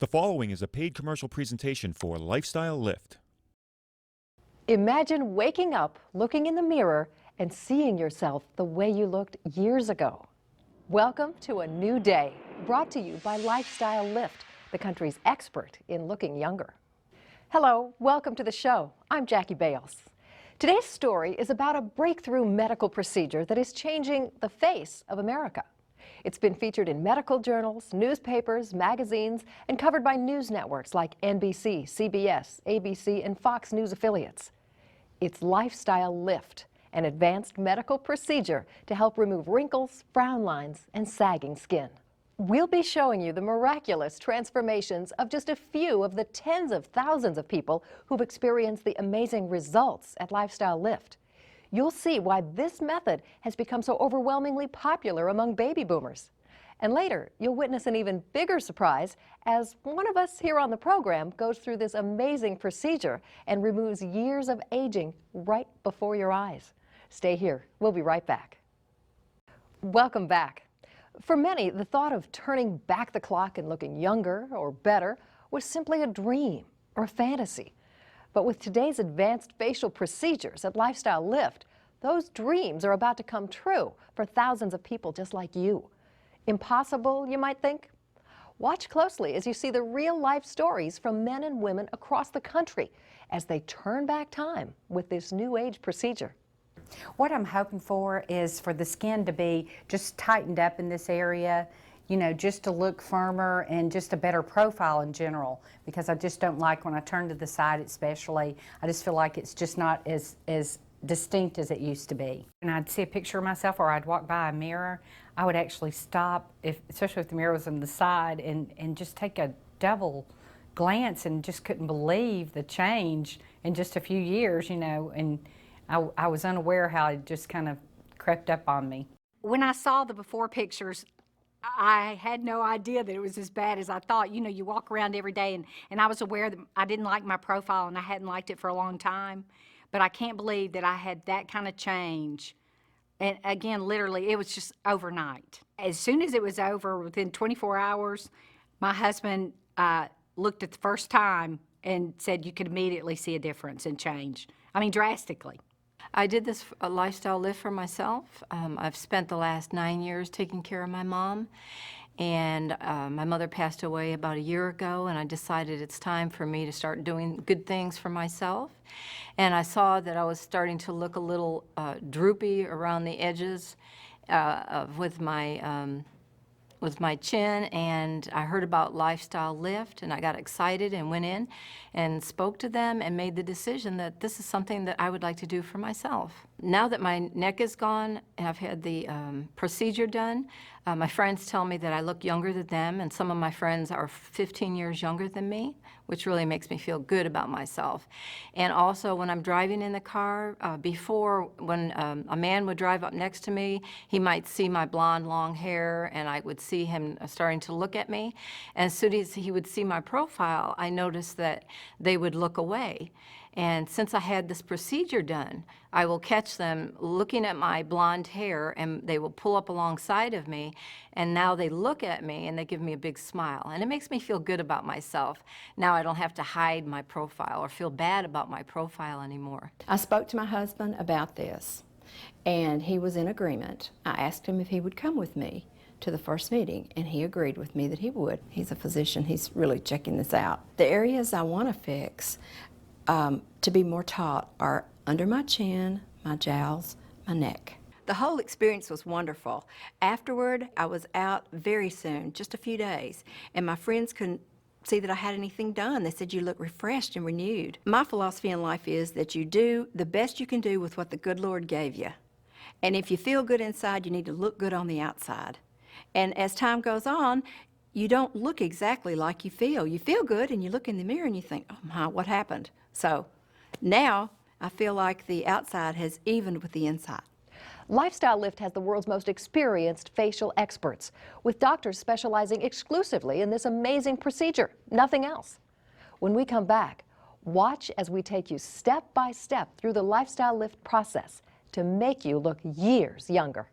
The following is a paid commercial presentation for Lifestyle Lift. Imagine waking up, looking in the mirror, and seeing yourself the way you looked years ago. Welcome to a new day, brought to you by Lifestyle Lift, the country's expert in looking younger. Hello, welcome to the show. I'm Jackie Bales. Today's story is about a breakthrough medical procedure that is changing the face of America. It's been featured in medical journals, newspapers, magazines, and covered by news networks like NBC, CBS, ABC, and Fox News affiliates. It's Lifestyle Lift, an advanced medical procedure to help remove wrinkles, frown lines, and sagging skin. We'll be showing you the miraculous transformations of just a few of the tens of thousands of people who've experienced the amazing results at Lifestyle Lift. You'll see why this method has become so overwhelmingly popular among baby boomers. And later, you'll witness an even bigger surprise as one of us here on the program goes through this amazing procedure and removes years of aging right before your eyes. Stay here. We'll be right back. Welcome back. For many, the thought of turning back the clock and looking younger or better was simply a dream or a fantasy. But with today's advanced facial procedures at Lifestyle Lift, those dreams are about to come true for thousands of people just like you. Impossible, you might think? Watch closely as you see the real-life stories from men and women across the country as they turn back time with this new age procedure. What I'm hoping for is for the skin to be just tightened up in this area, you know, just to look firmer and just a better profile in general, because I just don't like when I turn to the side especially, I just feel like it's just not as distinct as it used to be. And I'd see a picture of myself or I'd walk by a mirror, I would actually stop, especially if the mirror was on the side, and just take a double glance and just couldn't believe the change in just a few years, you know, and I was unaware how it just kind of crept up on me. When I saw the before pictures, I had no idea that it was as bad as I thought. You know, you walk around every day, and I was aware that I didn't like my profile, and I hadn't liked it for a long time. But I can't believe that I had that kind of change. And again, literally, it was just overnight. As soon as it was over, within 24 hours, my husband looked at the first time and said you could immediately see a difference and change. I mean, drastically. I did this lifestyle lift for myself. I've spent the last 9 years taking care of my mom, and my mother passed away about a year ago, and I decided it's time for me to start doing good things for myself. And I saw that I was starting to look a little droopy around the edges with my chin, and I heard about Lifestyle Lift, and I got excited and went in and spoke to them and made the decision that this is something that I would like to do for myself. Now that my neck is gone and I've had the procedure done, my friends tell me that I look younger than them, and some of my friends are 15 years younger than me, which really makes me feel good about myself. And also when I'm driving in the car, before when a man would drive up next to me, he might see my blonde long hair, and I would see him starting to look at me. And as soon as he would see my profile, I noticed that they would look away. And since I had this procedure done, I will catch them looking at my blonde hair, and they will pull up alongside of me, and now they look at me and they give me a big smile. And it makes me feel good about myself. Now I don't have to hide my profile or feel bad about my profile anymore. I spoke to my husband about this, and he was in agreement. I asked him if he would come with me to the first meeting, and he agreed with me that he would. He's a physician. He's really checking this out. The areas I want to fix to be more taut are under my chin, my jowls, my neck. The whole experience was wonderful. Afterward, I was out very soon, just a few days, and my friends couldn't see that I had anything done. They said, "You look refreshed and renewed." My philosophy in life is that you do the best you can do with what the good Lord gave you. And if you feel good inside, you need to look good on the outside. And as time goes on, you don't look exactly like you feel. You feel good, and you look in the mirror and you think, "Oh my, what happened?" So now I feel like the outside has evened with the inside. Lifestyle Lift has the world's most experienced facial experts, with doctors specializing exclusively in this amazing procedure, nothing else. When we come back, watch as we take you step by step through the Lifestyle Lift process to make you look years younger.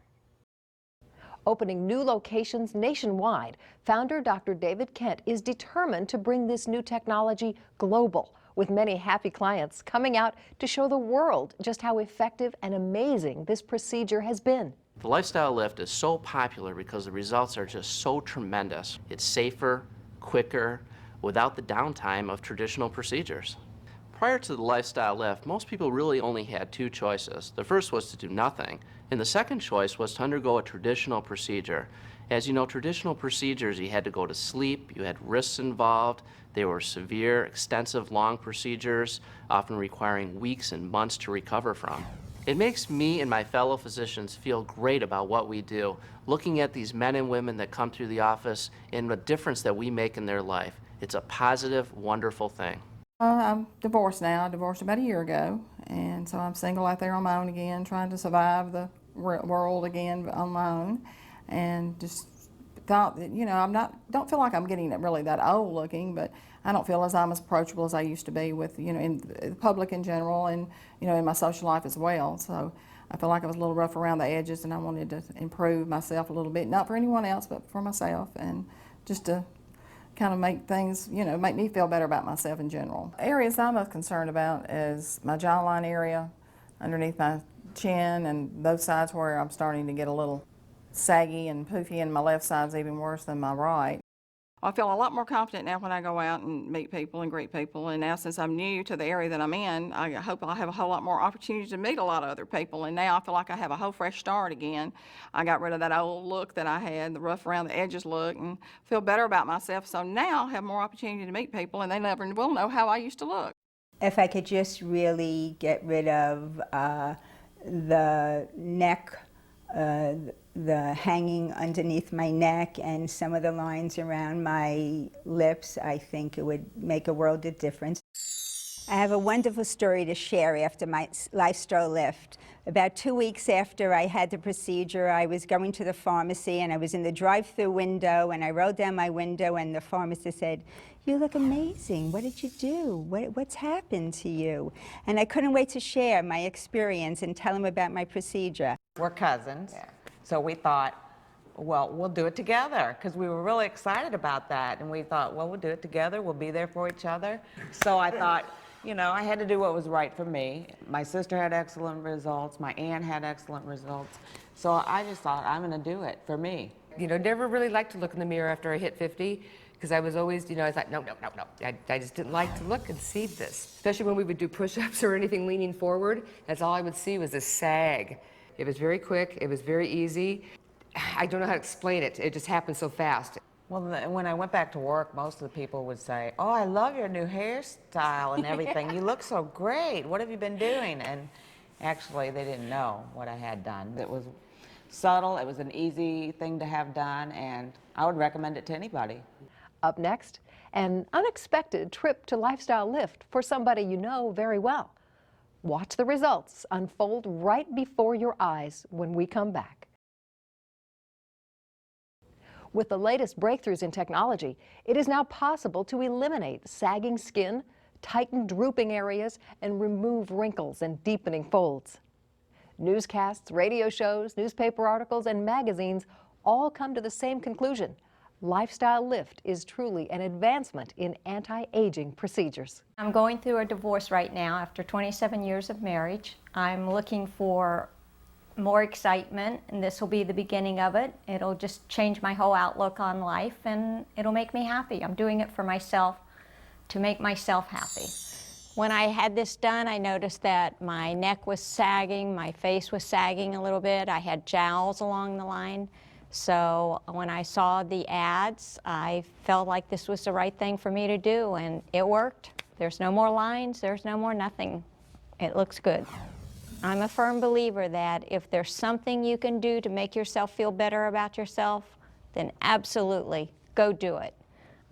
Opening new locations nationwide, founder Dr. David Kent is determined to bring this new technology global, with many happy clients coming out to show the world just how effective and amazing this procedure has been. The Lifestyle Lift is so popular because the results are just so tremendous. It's safer, quicker, without the downtime of traditional procedures. Prior to the Lifestyle Lift, most people really only had two choices. The first was to do nothing, and the second choice was to undergo a traditional procedure. As you know, traditional procedures, you had to go to sleep, you had risks involved, they were severe, extensive, long procedures, often requiring weeks and months to recover from. It makes me and my fellow physicians feel great about what we do, looking at these men and women that come through the office and the difference that we make in their life. It's a positive, wonderful thing. I'm divorced now. I divorced about a year ago, and so I'm single out there on my own again, trying to survive the world again on my own, and just thought that, you know, don't feel like I'm getting really that old looking, but I don't feel as I'm as approachable as I used to be with, you know, in the public in general, and, you know, in my social life as well. So I feel like I was a little rough around the edges, and I wanted to improve myself a little bit, not for anyone else, but for myself, and just to kind of make things, you know, make me feel better about myself in general. Areas I'm most concerned about is my jawline area, underneath my chin, and those sides where I'm starting to get a little saggy and poofy, and my left side's even worse than my right. I feel a lot more confident now when I go out and meet people and greet people, and now since I'm new to the area that I'm in, I hope I'll have a whole lot more opportunity to meet a lot of other people, and now I feel like I have a whole fresh start again. I got rid of that old look that I had, the rough around the edges look, and feel better about myself, so now I have more opportunity to meet people, and they never will know how I used to look. If I could just really get rid of the neck, the hanging underneath my neck, and some of the lines around my lips, I think it would make a world of difference. I have a wonderful story to share after my Lifestyle Lift. About 2 weeks after I had the procedure, I was going to the pharmacy, and I was in the drive-through window, and I rolled down my window, and the pharmacist said, "You look amazing. What did you do? What's happened to you?" And I couldn't wait to share my experience and tell him about my procedure. We're cousins, so we thought, well, we'll do it together, because we were really excited about that, and we thought, well, we'll do it together, we'll be there for each other. So I thought, you know, I had to do what was right for me. My sister had excellent results, my aunt had excellent results, so I just thought, I'm going to do it for me. You know, never really liked to look in the mirror after I hit 50, because I was always, you know, I thought, no. I just didn't like to look and see this. Especially when we would do push-ups or anything leaning forward, that's all I would see was this sag. It was very quick, it was very easy. I don't know how to explain it, it just happened so fast. Well, when I went back to work, most of the people would say, "Oh, I love your new hairstyle and everything. You look so great. What have you been doing?" And actually, they didn't know what I had done. It was subtle, it was an easy thing to have done, and I would recommend it to anybody. Up next, an unexpected trip to Lifestyle Lift for somebody you know very well. Watch the results unfold right before your eyes when we come back. With the latest breakthroughs in technology, it is now possible to eliminate sagging skin, tighten drooping areas, and remove wrinkles and deepening folds. Newscasts, radio shows, newspaper articles, and magazines all come to the same conclusion. Lifestyle Lift is truly an advancement in anti-aging procedures. I'm going through a divorce right now after 27 years of marriage. I'm looking for more excitement, and this will be the beginning of it. It'll just change my whole outlook on life, and it'll make me happy. I'm doing it for myself, to make myself happy. When I had this done, I noticed that my neck was sagging, my face was sagging a little bit. I had jowls along the line. So when I saw the ads, I felt like this was the right thing for me to do, and it worked. There's no more lines, there's no more nothing. It looks good. I'm a firm believer that if there's something you can do to make yourself feel better about yourself, then absolutely go do it.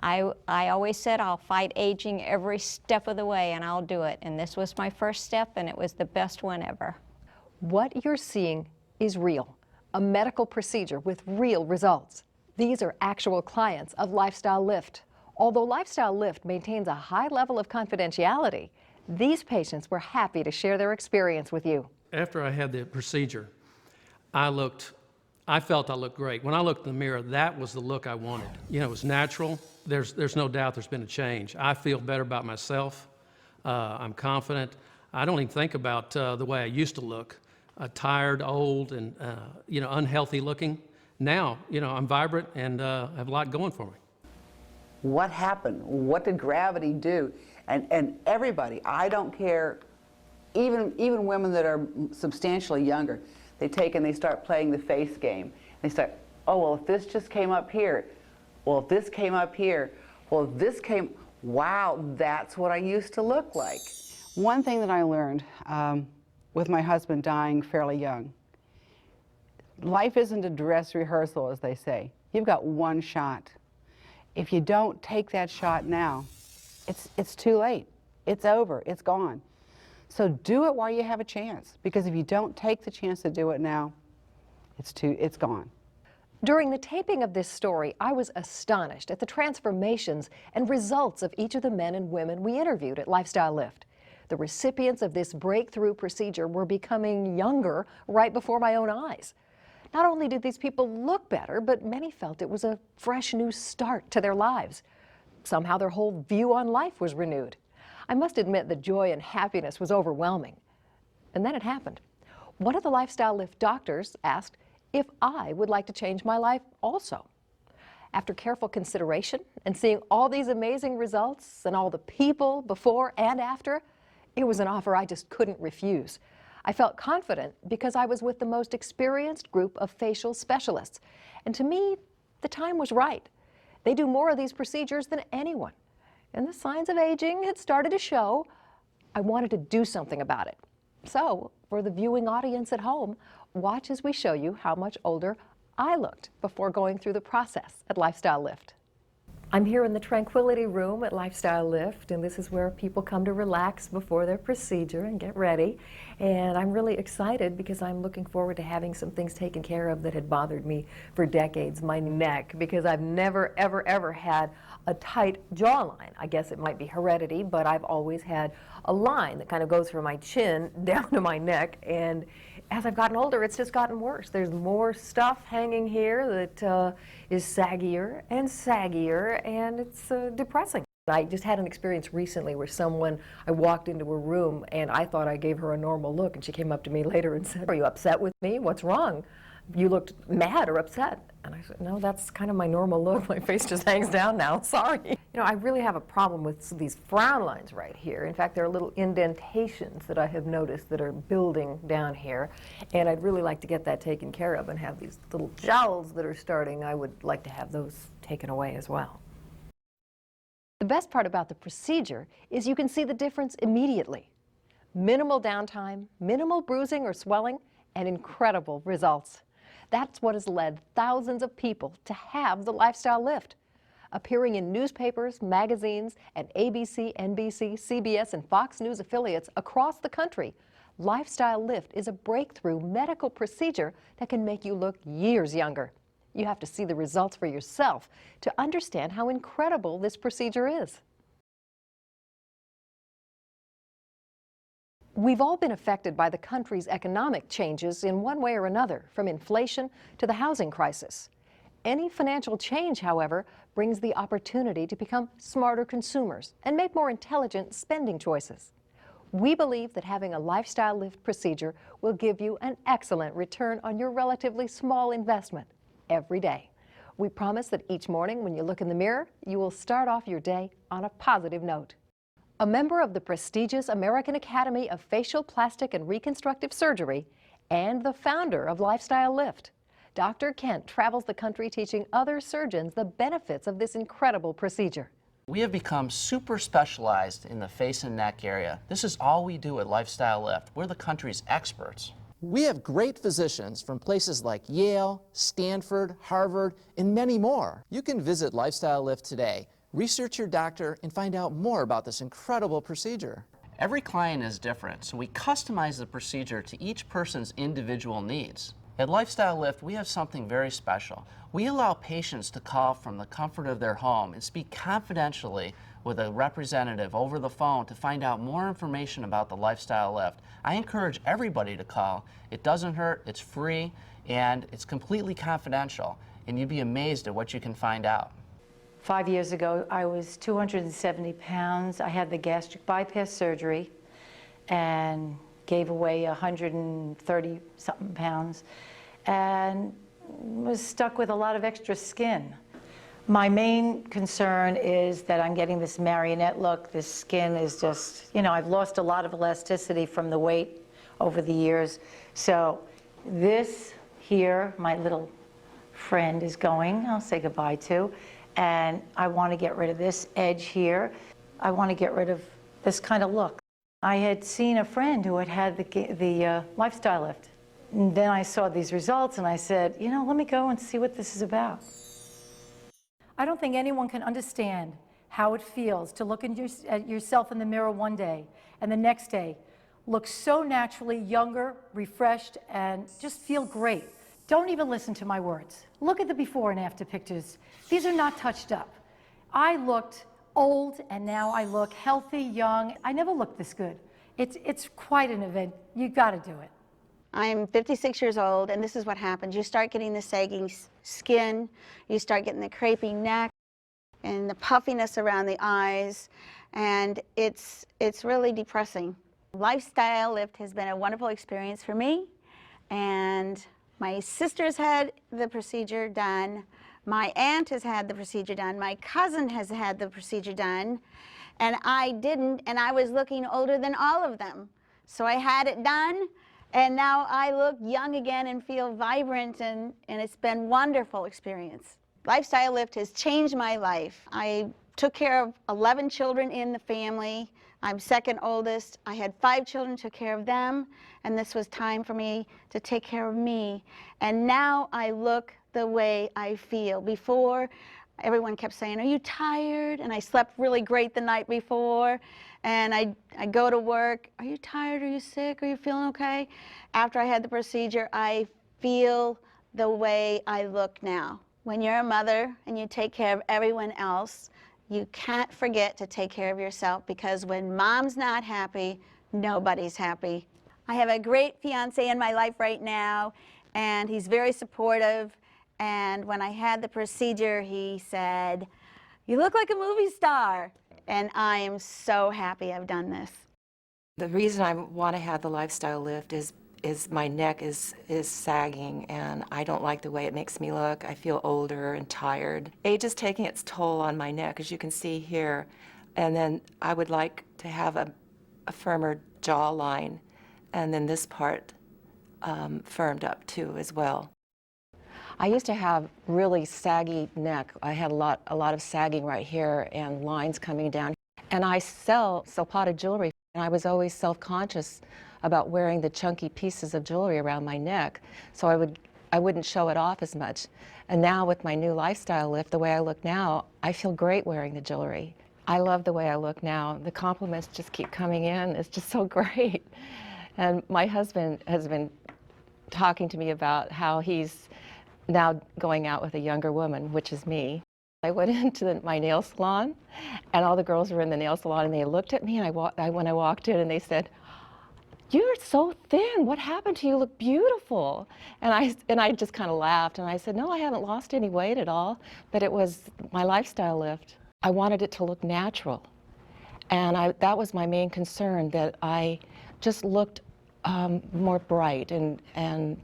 I always said I'll fight aging every step of the way, and I'll do it. And this was my first step, and it was the best one ever. What you're seeing is real, a medical procedure with real results. These are actual clients of Lifestyle Lift. Although Lifestyle Lift maintains a high level of confidentiality, these patients were happy to share their experience with you. After I had the procedure, I looked I felt I looked great. When I looked in the mirror, that was the look I wanted. You know, it was natural. There's no doubt there's been a change. I feel better about myself. I'm confident. I don't even think about the way I used to look, tired, old, and you know, unhealthy looking. Now, you know, I'm vibrant and have a lot going for me. What happened? What did gravity do? And everybody, I don't care, even women that are substantially younger, they take and they start playing the face game. They start, oh, well, if this just came up here, well, if this came up here, well, if this came, wow, that's what I used to look like. One thing that I learned with my husband dying fairly young, life isn't a dress rehearsal, as they say. You've got one shot. If you don't take that shot now, it's too late. It's over. It's gone. So do it while you have a chance, because if you don't take the chance to do it now, it's gone. During the taping of this story, I was astonished at the transformations and results of each of the men and women we interviewed at Lifestyle Lift. The recipients of this breakthrough procedure were becoming younger right before my own eyes. Not only did these people look better, but many felt it was a fresh new start to their lives. Somehow their whole view on life was renewed. I must admit the joy and happiness was overwhelming. And then it happened. One of the Lifestyle Lift doctors asked if I would like to change my life also. After careful consideration and seeing all these amazing results and all the people before and after, it was an offer I just couldn't refuse. I felt confident because I was with the most experienced group of facial specialists. And to me, the time was right. They do more of these procedures than anyone. And the signs of aging had started to show. I wanted to do something about it. So, for the viewing audience at home, watch as we show you how much older I looked before going through the process at Lifestyle Lift. I'm here in the Tranquility Room at Lifestyle Lift, and this is where people come to relax before their procedure and get ready. And I'm really excited because I'm looking forward to having some things taken care of that had bothered me for decades. My neck, because I've never, ever, ever had a tight jawline. I guess it might be heredity, but I've always had a line that kind of goes from my chin down to my neck. And as I've gotten older, it's just gotten worse. There's more stuff hanging here that is saggier and saggier, and it's depressing. I just had an experience recently where I walked into a room and I thought I gave her a normal look, and she came up to me later and said, "Are you upset with me? What's wrong? You looked mad or upset." And I said, "No, that's kind of my normal look. My face just hangs down now. Sorry." You know, I really have a problem with these frown lines right here. In fact, there are little indentations that I have noticed that are building down here, and I'd really like to get that taken care of and have these little jowls that are starting. I would like to have those taken away as well. The best part about the procedure is you can see the difference immediately. Minimal downtime, minimal bruising or swelling, and incredible results. That's what has led thousands of people to have the Lifestyle Lift. Appearing in newspapers, magazines, and ABC, NBC, CBS, and Fox News affiliates across the country, Lifestyle Lift is a breakthrough medical procedure that can make you look years younger. You have to see the results for yourself to understand how incredible this procedure is. We've all been affected by the country's economic changes in one way or another, from inflation to the housing crisis. Any financial change, however, brings the opportunity to become smarter consumers and make more intelligent spending choices. We believe that having a Lifestyle Lift procedure will give you an excellent return on your relatively small investment every day. We promise that each morning when you look in the mirror, you will start off your day on a positive note. A member of the prestigious American Academy of Facial, Plastic, and Reconstructive Surgery and the founder of Lifestyle Lift, Dr. Kent travels the country teaching other surgeons the benefits of this incredible procedure. We have become super specialized in the face and neck area. This is all we do at Lifestyle Lift. We're the country's experts. We have great physicians from places like Yale, Stanford, Harvard, and many more. You can visit Lifestyle Lift today, research your doctor, and find out more about this incredible procedure. Every client is different, so we customize the procedure to each person's individual needs. At Lifestyle Lift, we have something very special. We allow patients to call from the comfort of their home and speak confidentially with a representative over the phone to find out more information about the Lifestyle Lift. I encourage everybody to call. It doesn't hurt, it's free, and it's completely confidential, and you'd be amazed at what you can find out. 5 years ago, I was 270 pounds. I had the gastric bypass surgery and gave away 130-something pounds and was stuck with a lot of extra skin. My main concern is that I'm getting this marionette look. This skin is just, you know, I've lost a lot of elasticity from the weight over the years. So this here, my little friend is going, I'll say goodbye to, and I want to get rid of this edge here. I want to get rid of this kind of look. I had seen a friend who had the lifestyle lift. And then I saw these results and I said, you know, let me go and see what this is about. I don't think anyone can understand how it feels to look at yourself in the mirror one day and the next day look so naturally younger, refreshed, and just feel great. Don't even listen to my words. Look at the before and after pictures. These are not touched up. I looked old and now I look healthy, young. I never looked this good. It's quite an event. You got to do it. I'm 56 years old, and this is what happens. You start getting the sagging skin, you start getting the crepey neck, and the puffiness around the eyes, and it's really depressing. Lifestyle Lift has been a wonderful experience for me, and my sister's had the procedure done, my aunt has had the procedure done, my cousin has had the procedure done, and I didn't, and I was looking older than all of them. So I had it done, and now I look young again and feel vibrant, and it's been a wonderful experience. Lifestyle Lift has changed my life. I took care of 11 children in the family. I'm second oldest. I had 5 children, took care of them, and this was time for me to take care of me. And now I look the way I feel. Before, everyone kept saying, are you tired? And I slept really great the night before. And I go to work, are you tired, are you sick, are you feeling okay? After I had the procedure, I feel the way I look now. When you're a mother and you take care of everyone else, you can't forget to take care of yourself, because when mom's not happy, nobody's happy. I have a great fiance in my life right now, and he's very supportive. And when I had the procedure, he said, you look like a movie star. And I am so happy I've done this. The reason I want to have the lifestyle lift is my neck is sagging, and I don't like the way it makes me look. I feel older and tired. Age is taking its toll on my neck, as you can see here. And then I would like to have a firmer jawline, and then this part firmed up too as well. I used to have really saggy neck. I had a lot of sagging right here and lines coming down. And I sell potted jewelry, and I was always self-conscious about wearing the chunky pieces of jewelry around my neck, so I wouldn't show it off as much. And now with my new lifestyle lift, the way I look now, I feel great wearing the jewelry. I love the way I look now. The compliments just keep coming in. It's just so great. And my husband has been talking to me about how he's now going out with a younger woman, which is me. I went into my nail salon, and all the girls were in the nail salon, and they looked at me, and when I walked in, and they said, "You're so thin. What happened to you? You look beautiful." And I just kind of laughed, and I said, "No, I haven't lost any weight at all, but it was my lifestyle lift. I wanted it to look natural, and that was my main concern, that I just looked more bright and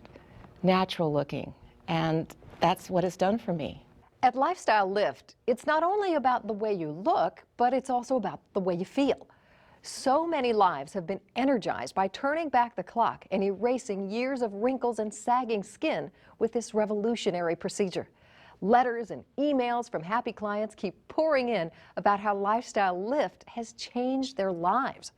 natural looking. And that's what it's done for me." At Lifestyle Lift, it's not only about the way you look, but it's also about the way you feel. So many lives have been energized by turning back the clock and erasing years of wrinkles and sagging skin with this revolutionary procedure. Letters and emails from happy clients keep pouring in about how Lifestyle Lift has changed their lives.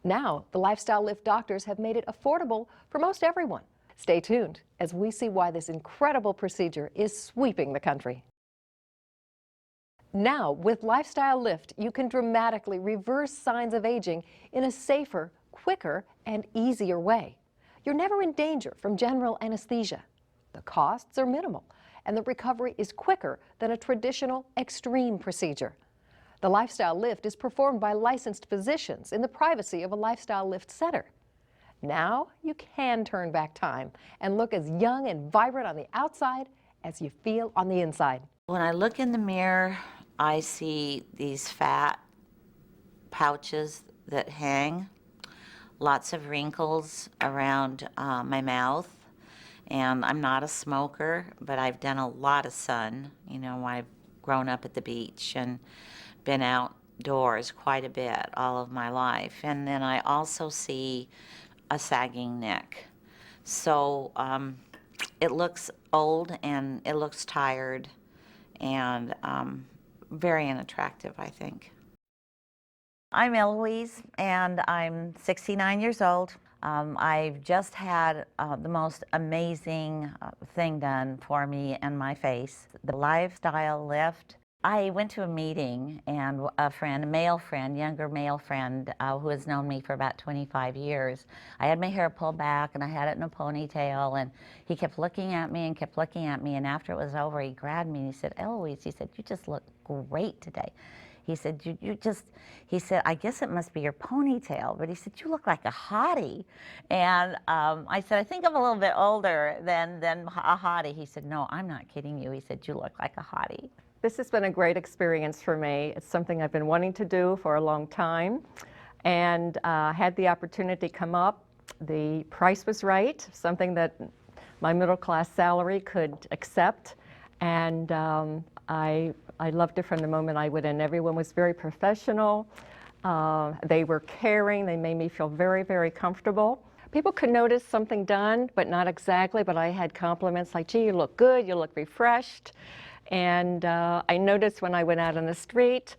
Now, the Lifestyle Lift doctors have made it affordable for most everyone. Stay tuned as we see why this incredible procedure is sweeping the country. Now, with Lifestyle Lift, you can dramatically reverse signs of aging in a safer, quicker, and easier way. You're never in danger from general anesthesia. The costs are minimal, and the recovery is quicker than a traditional extreme procedure. The Lifestyle Lift is performed by licensed physicians in the privacy of a Lifestyle Lift center. Now you can turn back time and look as young and vibrant on the outside as you feel on the inside. When I look in the mirror, I see these fat pouches that hang, lots of wrinkles around my mouth, and I'm not a smoker, but I've done a lot of sun. You know, I've grown up at the beach and been outdoors quite a bit all of my life. And then I also see a sagging neck. So it looks old and it looks tired and very unattractive, I think. I'm Eloise, and I'm 69 years old. I've just had the most amazing thing done for me and my face, the lifestyle lift. I went to a meeting, and a friend, a male friend, younger male friend, who has known me for about 25 years. I had my hair pulled back, and I had it in a ponytail, and he kept looking at me and kept looking at me, and after it was over, he grabbed me and he said, "Eloise," he said, "you just look great today." He said, he said, "I guess it must be your ponytail," but he said, "You look like a hottie." And I said, "I think I'm a little bit older than a hottie." He said, "No, I'm not kidding you." He said, "You look like a hottie." This has been a great experience for me. It's something I've been wanting to do for a long time, and had the opportunity come up. The price was right, something that my middle-class salary could accept, and I loved it from the moment I went in. Everyone was very professional. They were caring. They made me feel very, very comfortable. People could notice something done, but not exactly, but I had compliments like, "Gee, you look good, you look refreshed." And I noticed when I went out on the street,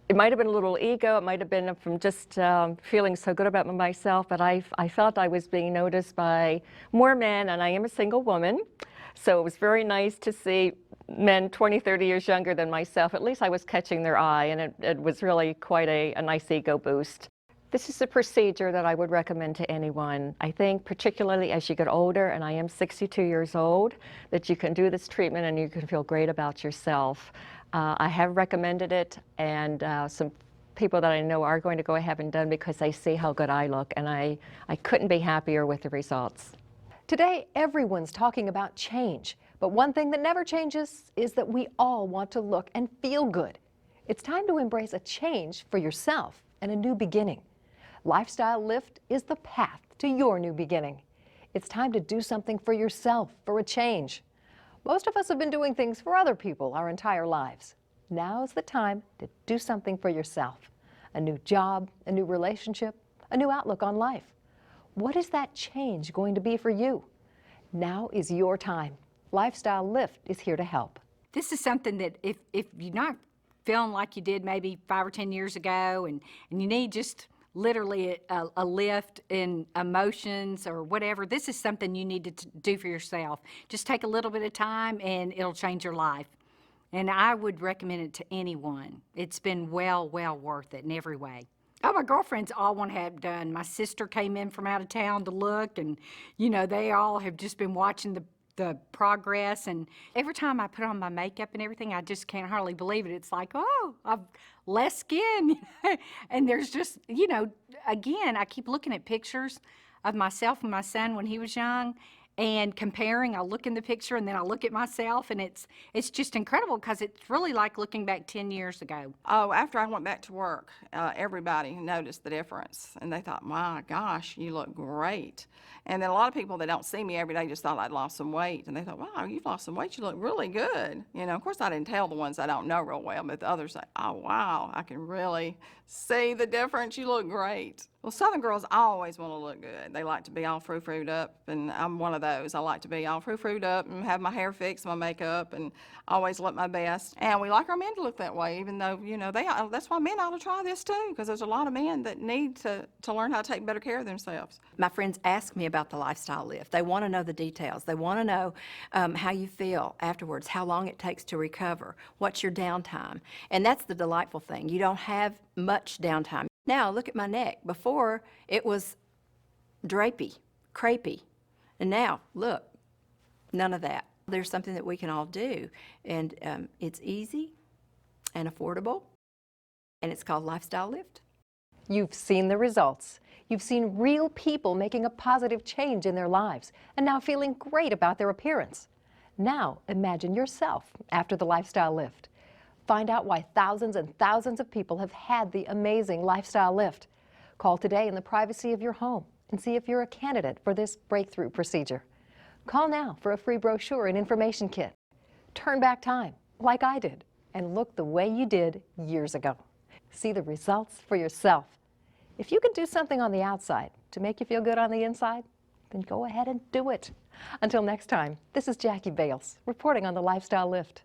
it might have been a little ego, it might have been from just feeling so good about myself, but I felt I was being noticed by more men, and I am a single woman, so it was very nice to see men 20, 30 years younger than myself. At least I was catching their eye, and it was really quite a nice ego boost. This is a procedure that I would recommend to anyone. I think particularly as you get older, and I am 62 years old, that you can do this treatment and you can feel great about yourself. I have recommended it, and some people that I know are going to go ahead and done because they see how good I look, and I couldn't be happier with the results. Today, everyone's talking about change, but one thing that never changes is that we all want to look and feel good. It's time to embrace a change for yourself and a new beginning. Lifestyle Lift is the path to your new beginning. It's time to do something for yourself, for a change. Most of us have been doing things for other people our entire lives. Now's the time to do something for yourself. A new job, a new relationship, a new outlook on life. What is that change going to be for you? Now is your time. Lifestyle Lift is here to help. This is something that if you're not feeling like you did maybe 5 or 10 years ago, and you need just literally a lift in emotions or whatever, this is something you need to do for yourself. Just take a little bit of time and it'll change your life. And I would recommend it to anyone. It's been well worth it in every way. Oh, my girlfriends all want to have it done. My sister came in from out of town to look, and you know, they all have just been watching the progress, and every time I put on my makeup and everything, I just can't hardly believe it. It's like, oh, I've less skin. And there's just, you know, again, I keep looking at pictures of myself and my son when he was young and comparing. I look in the picture and then I look at myself, and it's just incredible because it's really like looking back 10 years ago. Oh, after I went back to work, everybody noticed the difference, and they thought, "My gosh, you look great." And then a lot of people that don't see me every day just thought I'd lost some weight, and they thought, "Wow, you've lost some weight. You look really good." You know, of course, I didn't tell the ones I don't know real well, but the others say, "Oh, wow, I can really see the difference. You look great." Well, Southern girls always want to look good. They like to be all frou-froued up, and I'm one of those. I like to be all frou-froued up and have my hair fixed, my makeup, and always look my best. And we like our men to look that way, even though, you know, that's why men ought to try this too, because there's a lot of men that need to learn how to take better care of themselves. My friends ask me about the Lifestyle Lift. They want to know the details. They want to know how you feel afterwards, how long it takes to recover, what's your downtime. And that's the delightful thing. You don't have much downtime. Now, look at my neck. Before, it was drapey, crepey. And now, look, none of that. There's something that we can all do, and it's easy and affordable, and it's called Lifestyle Lift. You've seen the results. You've seen real people making a positive change in their lives and now feeling great about their appearance. Now imagine yourself after the lifestyle lift. Find out why thousands and thousands of people have had the amazing lifestyle lift. Call today in the privacy of your home and see if you're a candidate for this breakthrough procedure. Call now for a free brochure and information kit. Turn back time, like I did, and look the way you did years ago. See the results for yourself. If you can do something on the outside to make you feel good on the inside, then go ahead and do it. Until next time, this is Jackie Bales reporting on the Lifestyle Lift.